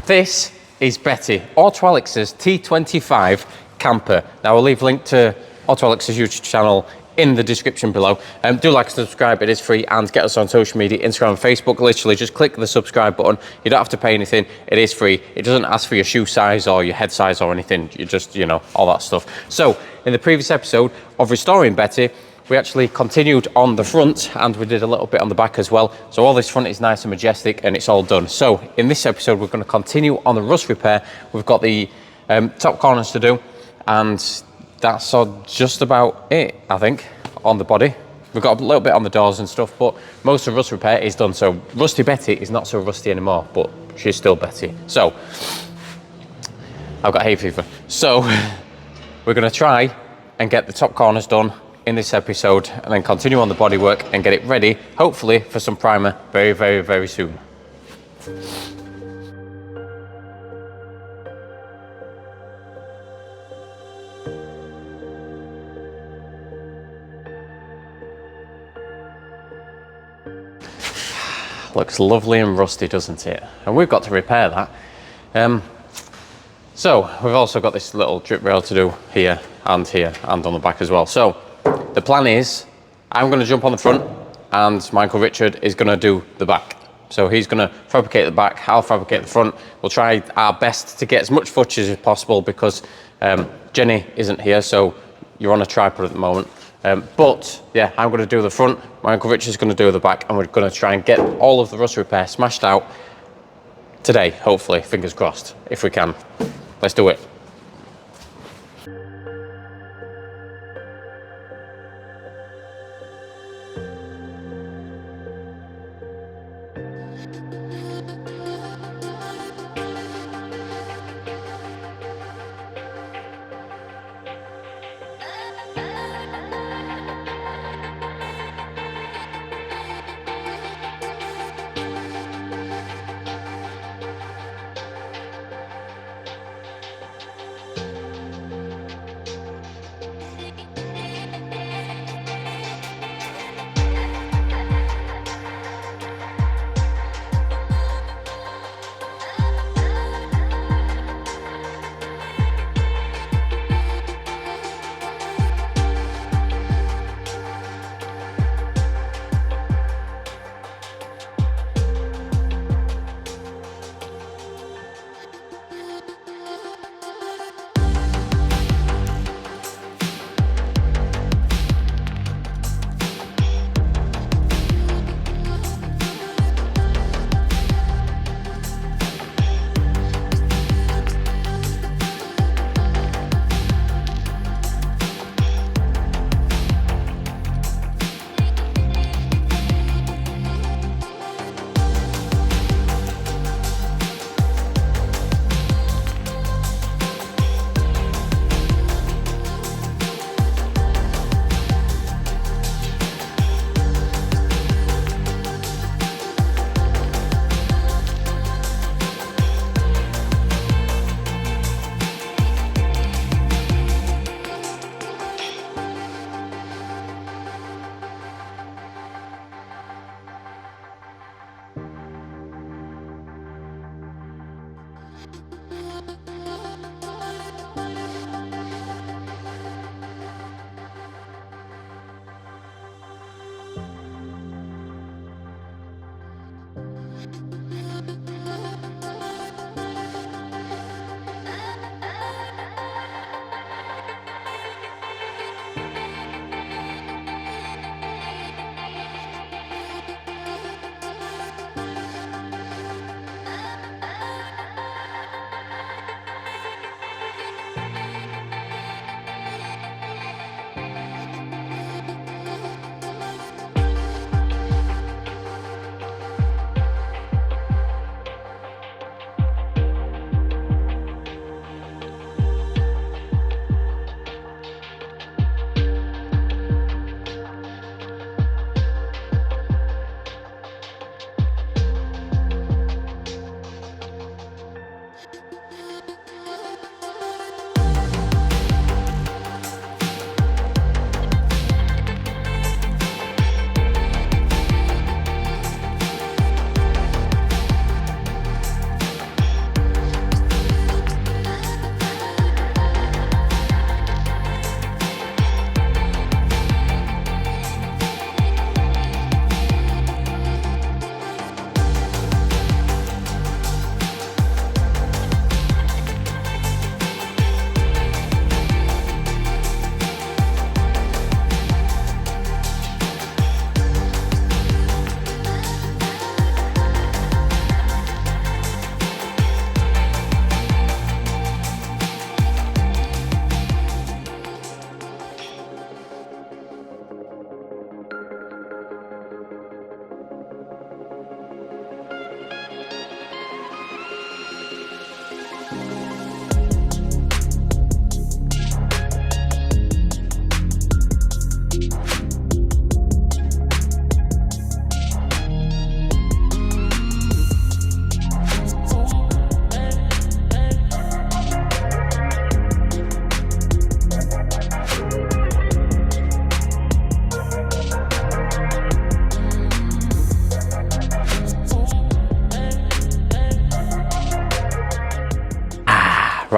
This is Betty, Auto Alex's T25 camper. Now I'll leave a link to Auto Alex's YouTube channel in the description below. Do like and subscribe, it is free, and get us on social media, Instagram and Facebook. Literally just click the subscribe button. You don't have to pay anything, it is free. It doesn't ask for your shoe size or your head size or anything. You just, you know, all that stuff. So in the previous episode of restoring Betty, we actually continued on the front and we did a little bit on the back as well. So all this front is nice and majestic and it's all done. So in this episode, we're going to continue on the rust repair. We've got the top corners to do, and that's just about it, I think, on the body. We've got a little bit on the doors and stuff, but most of the rust repair is done. So Rusty Betty is not so rusty anymore, but she's still Betty. So I've got hay fever. So we're going to try and get the top corners done in this episode and then continue on the bodywork and get it ready, hopefully for some primer very, very, very soon. Looks lovely and rusty, doesn't it? And we've got to repair that. So we've also got this little drip rail to do here and on the back as well. So the plan is I'm going to jump on the front and Michael Richard is going to do the back. So he's going to fabricate the back, I'll fabricate the front. We'll try our best to get as much footage as possible because Jenny isn't here, so you're on a tripod at the moment. But yeah, I'm going to do the front, Michael Richard's going to do the back, and we're going to try and get all of the rust repair smashed out today, hopefully, fingers crossed, if we can. Let's do it.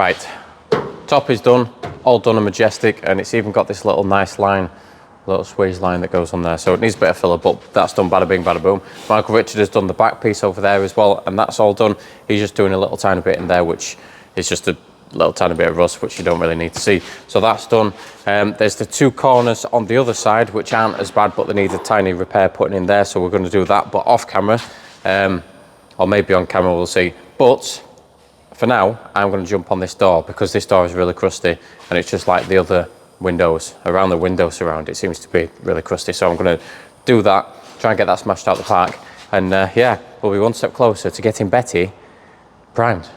Right, top is done, all done and majestic, and it's even got this little nice line, little squeeze line that goes on there, so it needs a bit of filler, but that's done. Bada bing, bada boom. Michael Richard has done the back piece over there as well, and that's all done. He's just doing a little tiny bit in there, which is just a little tiny bit of rust, which you don't really need to see. So that's done. There's the 2 corners on the other side, which aren't as bad, but they need a tiny repair putting in there, so we're going to do that, but off camera, or maybe on camera, we'll see. But for now, I'm going to jump on this door, because this door is really crusty, and it's just like the other windows. Around the window surround, it seems to be really crusty, so I'm going to do that, try and get that smashed out the park, and yeah, we'll be one step closer to getting Betty primed.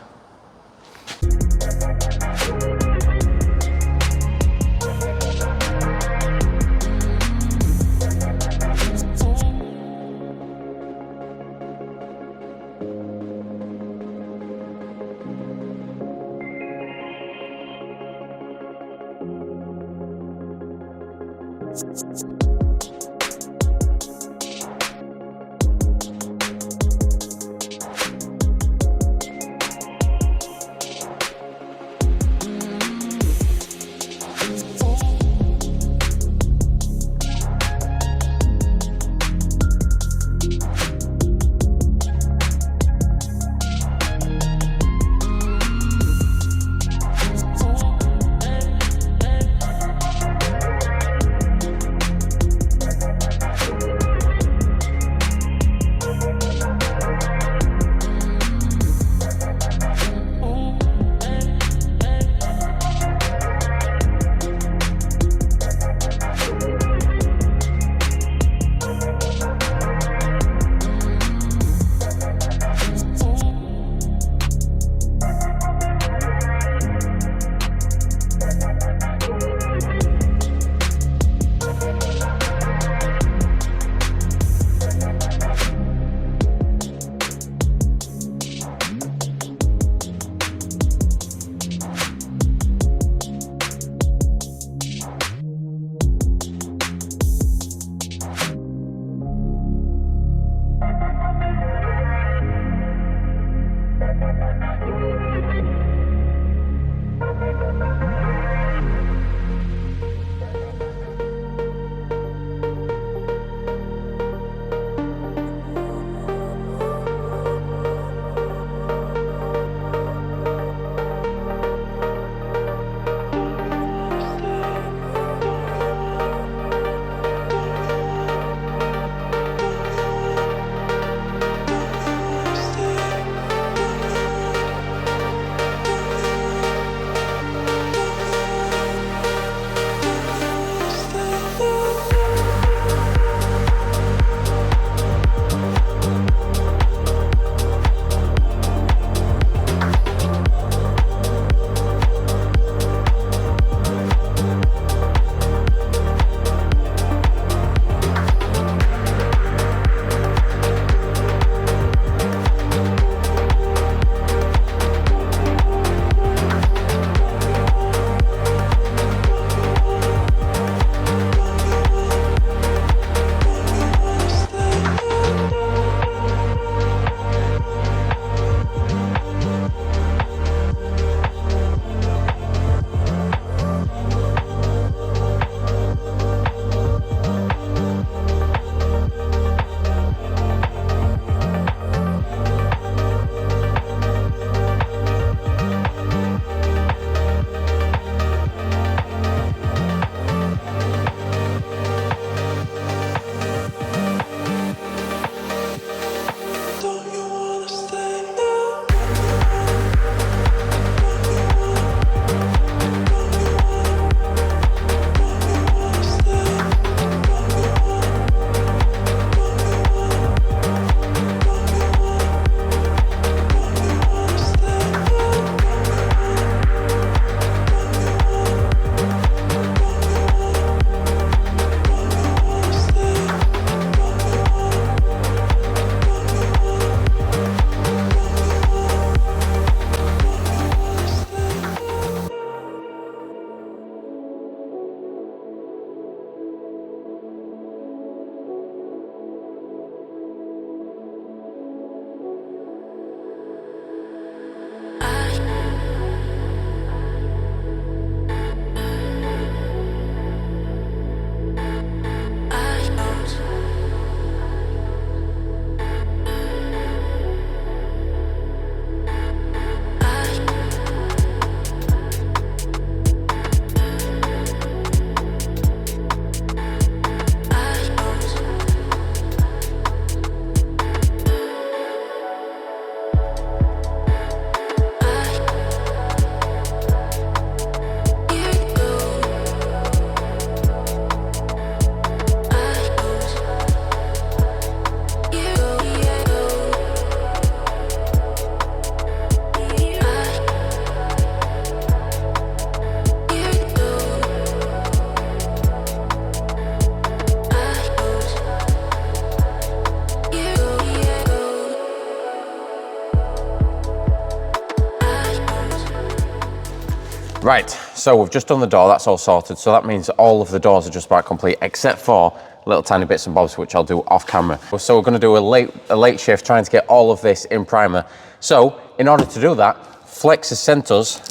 Right, so we've just done the door, that's all sorted. So that means all of the doors are just about complete, except for little tiny bits and bobs, which I'll do off camera. So we're gonna do a late shift trying to get all of this in primer. So in order to do that, Flex has sent us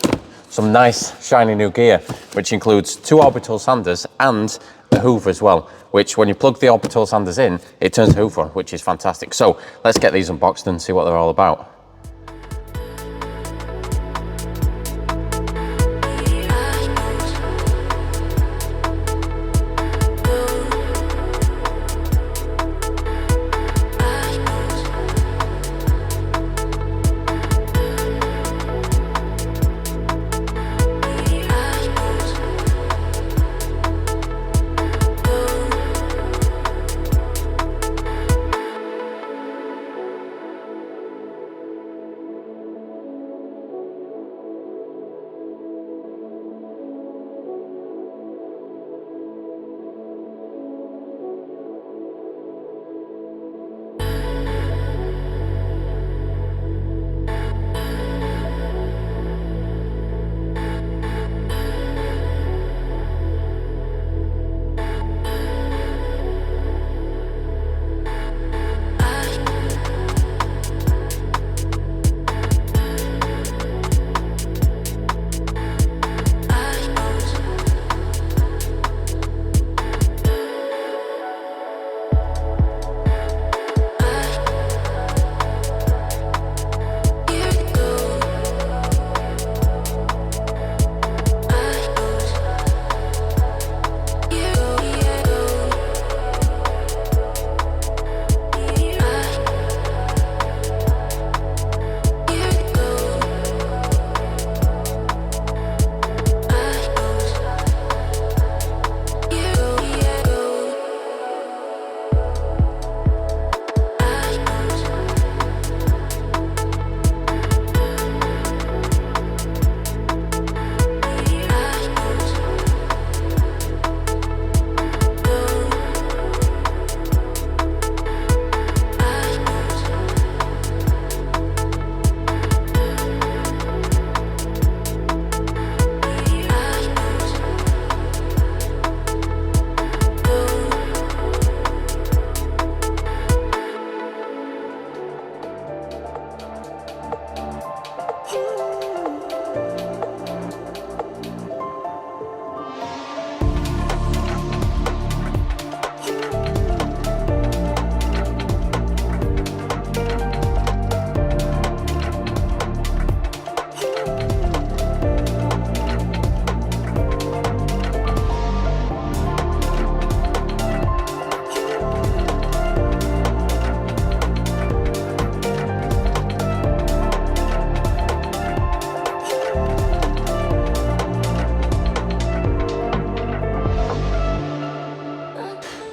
some nice shiny new gear, which includes 2 orbital sanders and a hoover as well, which when you plug the orbital sanders in, it turns the hoover on, which is fantastic. So let's get these unboxed and see what they're all about.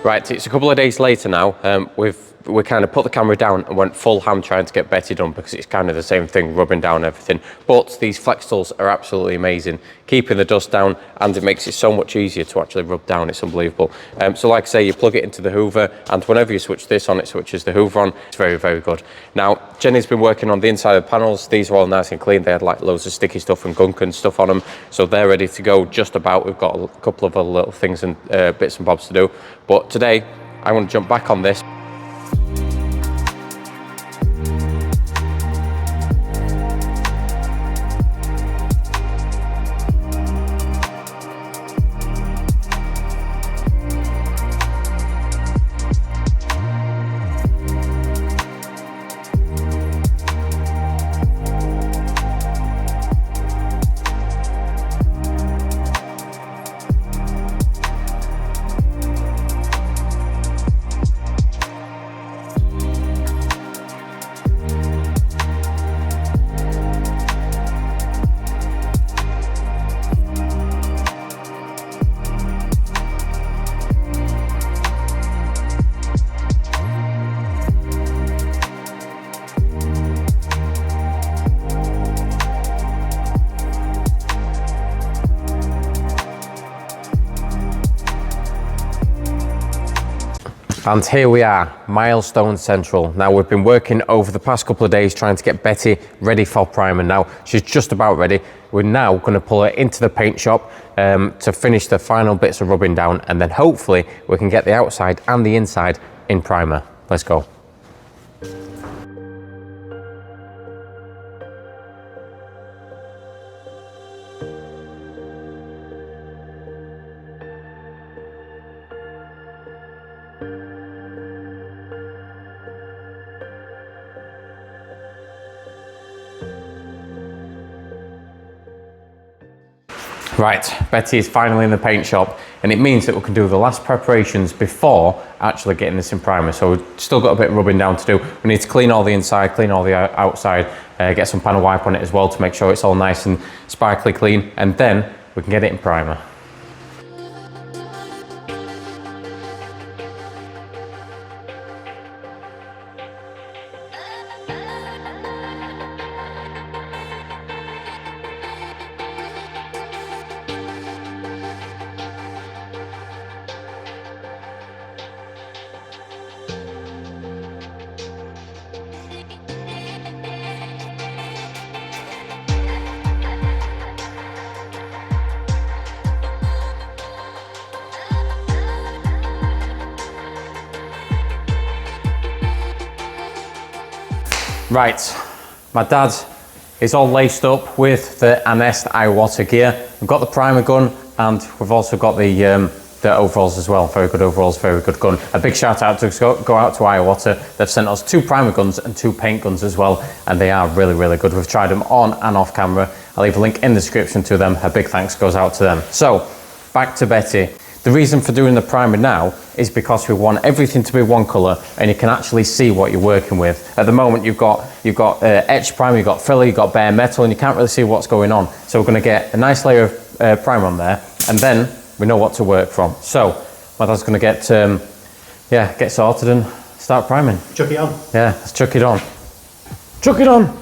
Right, it's a couple of days later now. We kind of put the camera down and went full ham trying to get Betty done because it's kind of the same thing, rubbing down everything. But these flex tools are absolutely amazing, keeping the dust down, and it makes it so much easier to actually rub down. It's unbelievable. So like I say, you plug it into the hoover, and whenever you switch this on, it switches the hoover on. It's very, very good. Now, Jenny's been working on the inside of the panels. These are all nice and clean. They had like loads of sticky stuff and gunk and stuff on them, so they're ready to go just about. We've got a couple of other little things and bits and bobs to do. But today, I want to jump back on this. And here we are, Milestone Central. Now we've been working over the past couple of days trying to get Betty ready for primer. Now she's just about ready. We're now going to pull her into the paint shop to finish the final bits of rubbing down, and then hopefully we can get the outside and the inside in primer. Let's go. Right, Betty is finally in the paint shop, and it means that we can do the last preparations before actually getting this in primer. So we've still got a bit of rubbing down to do. We need to clean all the inside, clean all the outside, get some panel wipe on it as well to make sure it's all nice and sparkly clean, and then we can get it in primer. Right, my dad is all laced up with the Anest Iwata gear. We've got the primer gun, and we've also got the overalls as well. Very good overalls, very good gun. A big shout out to go out to Iwata. They've sent us 2 primer guns and 2 paint guns as well, and they are really, really good. We've tried them on and off camera. I'll leave a link in the description to them. A big thanks goes out to them. So, back to Betty. The reason for doing the primer now is because we want everything to be one colour and you can actually see what you're working with. At the moment you've got etched primer, you've got filler, you've got bare metal, and you can't really see what's going on. So we're going to get a nice layer of primer on there, and then we know what to work from. So my dad's going to get sorted and start priming. Chuck it on. Yeah, let's chuck it on. Chuck it on!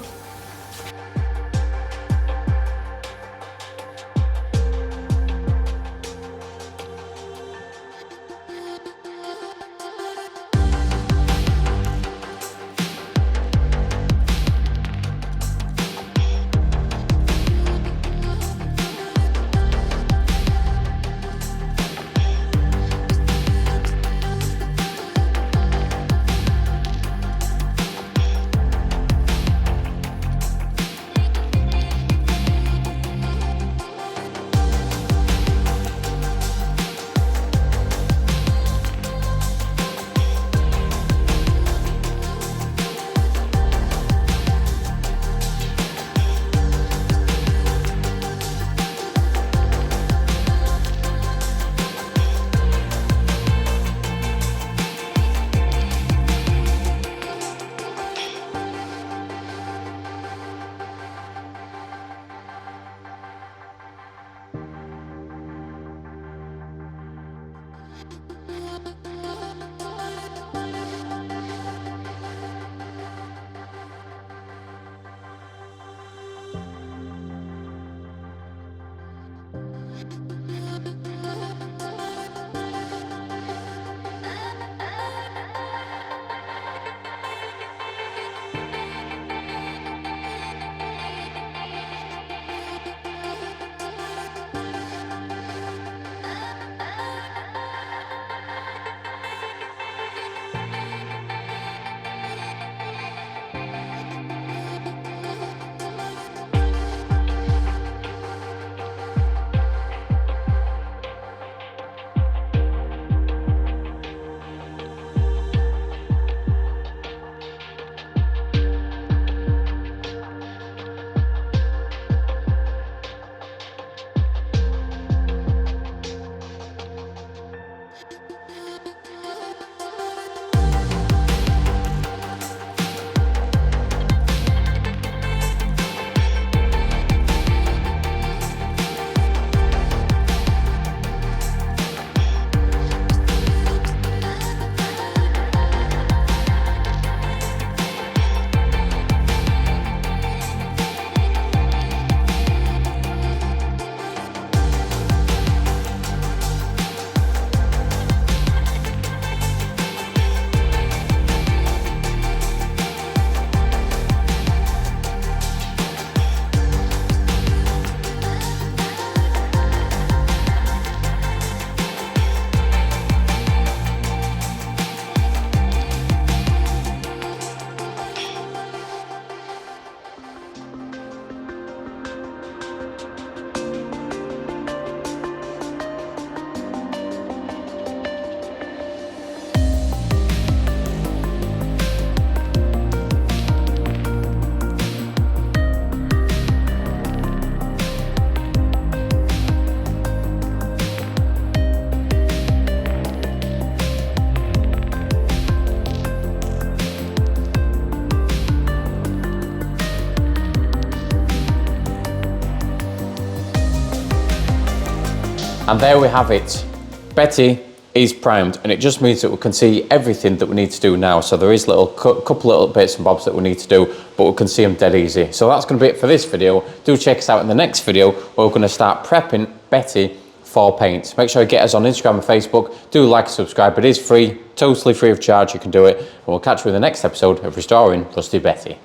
And there we have it. Betty is primed, and it just means that we can see everything that we need to do now. So there is couple little bits and bobs that we need to do, but we can see them dead easy. So that's going to be it for this video. Do check us out in the next video where we're going to start prepping Betty for paint. Make sure you get us on Instagram and Facebook. Do like and subscribe. It is free, totally free of charge. You can do it, and we'll catch you in the next episode of Restoring Rusty Betty.